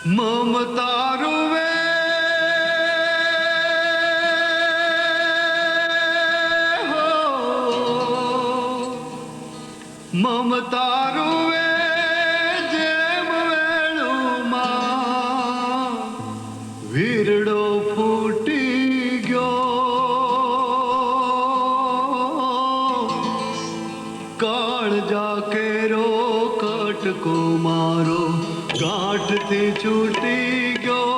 મમતા રૂવે હો મમતા રૂવે જેમ વેણુમાં વીરડો ફૂટી ગયો કાળજા કેરો કટકો મારો ગાંઠથી છૂટી ગયો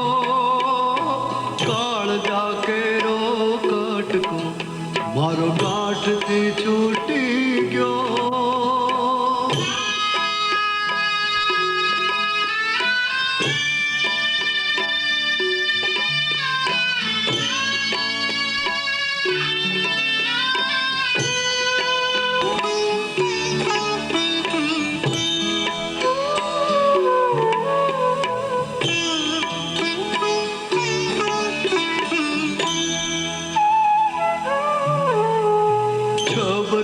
કાળજા કેરો કટકો મારો ગાંઠથી છૂટી ગયો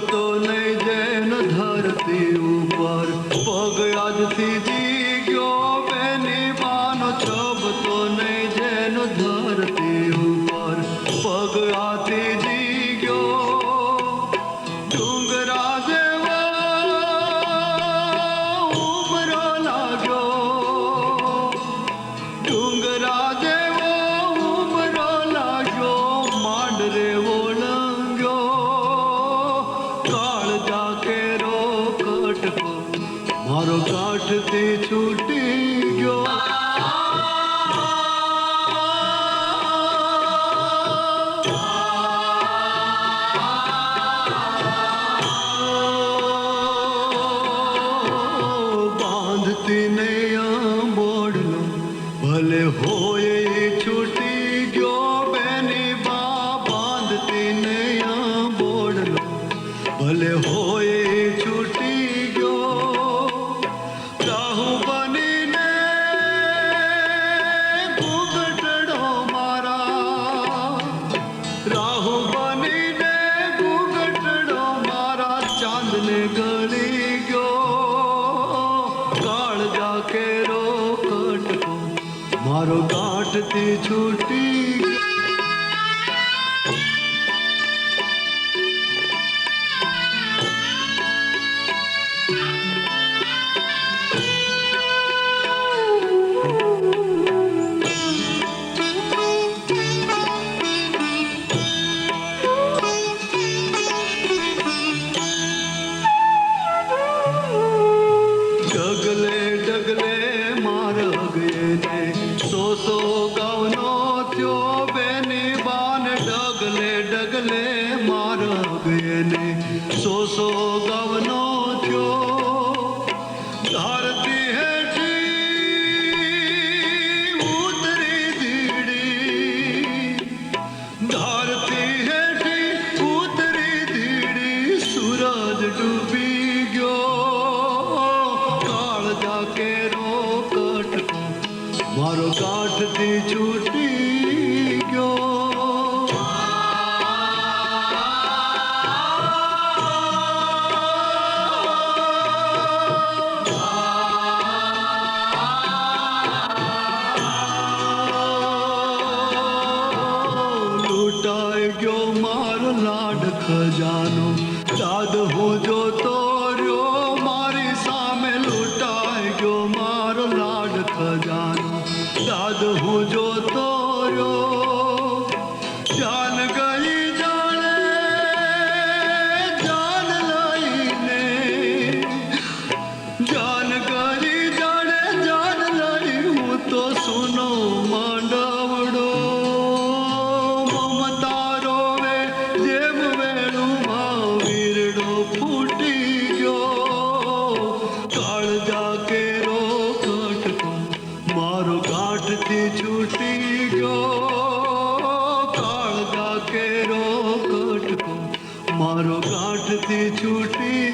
તો નહીં જેનો ધરતી ઉપર પગ આજથી જી ગયો બેની બાનો છબ તો નહીં જેનો ધરતી ઉપર પગ આથી જી ગયો ડુંગરા જેવો ઉમરો લાગ્યો ડુંગરા જેવો ઉમરો લાગ્યો માંડ રે મારો ગાંઠથી છૂટી ગયો બાંધતી નહીં બોડલો ભલે હોય એ છૂટી ગયો બેની બા બાંધતી નહીં બોડલો ભલે હોય એ છૂટી ગળી ગયો કાળજા કેરો કટકો મારો ગાંઠથી છૂટી ડગલે ડગલે માર ગયે સો ગાવનો થયો બેની બાન ડગલે ડગલે માર ગયે સો ગાવનો થયો ધરતી હેઠી ઉતરી ધીડી ધરતી હેઠી ઉતરી ધીડી સૂરજ ડૂબી ગયો કેરો કટકો મારો ગાંઠથી છૂટી ગયો લૂંટાઈ ગયો મારો લાડ ખજાનો દાદ હું જોતો રહ્યો મારી સામે લૂંટાઈ ગયો મારો લાડ ખજાનો દાદ હું જોતો રહ્યો જાન ગઈ જાણે જાન લઈને જાન ગઈ જાણે જાન લઈ હું તો સુનો માંડવડો મમતા રોવે જેમ વેણુમાં વીરડો ફૂટી ગયો કાળજા કેરો કટકો મારો ગાંઠથી છૂટી ગયો કાળજા કેરો કટકો મારો ગાંઠથી છૂટી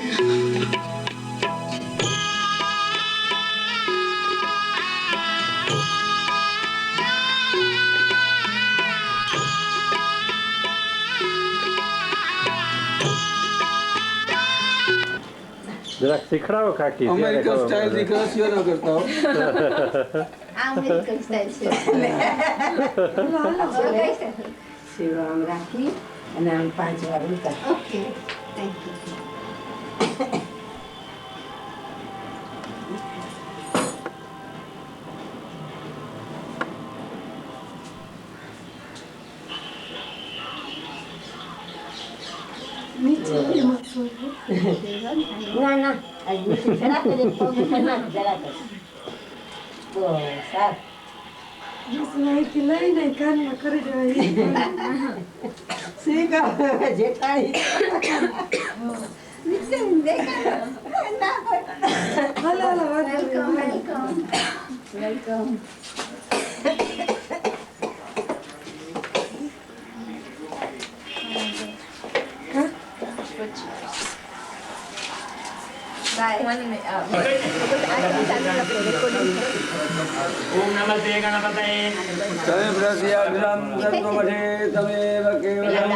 જરાક શીખડાવો કાકી અમેરિકન સ્ટાઇલ થી કરતા હો આ અમેરિકન સ્ટાઇલ છે શીરો આમ રાખી અને આમ 5 વાર ઉતાર. ઓકે થેન્ક યુ ના ના આ મીઠું જરાક જ એક પગ ઉપર નાખ, જરાક જ. બસ સારું. જેઠાણી વેલકમ વેલકમ ओम नमस्ते गणपतये तमेव रस्याग्रं तत्त्वमठे तमेव केवलं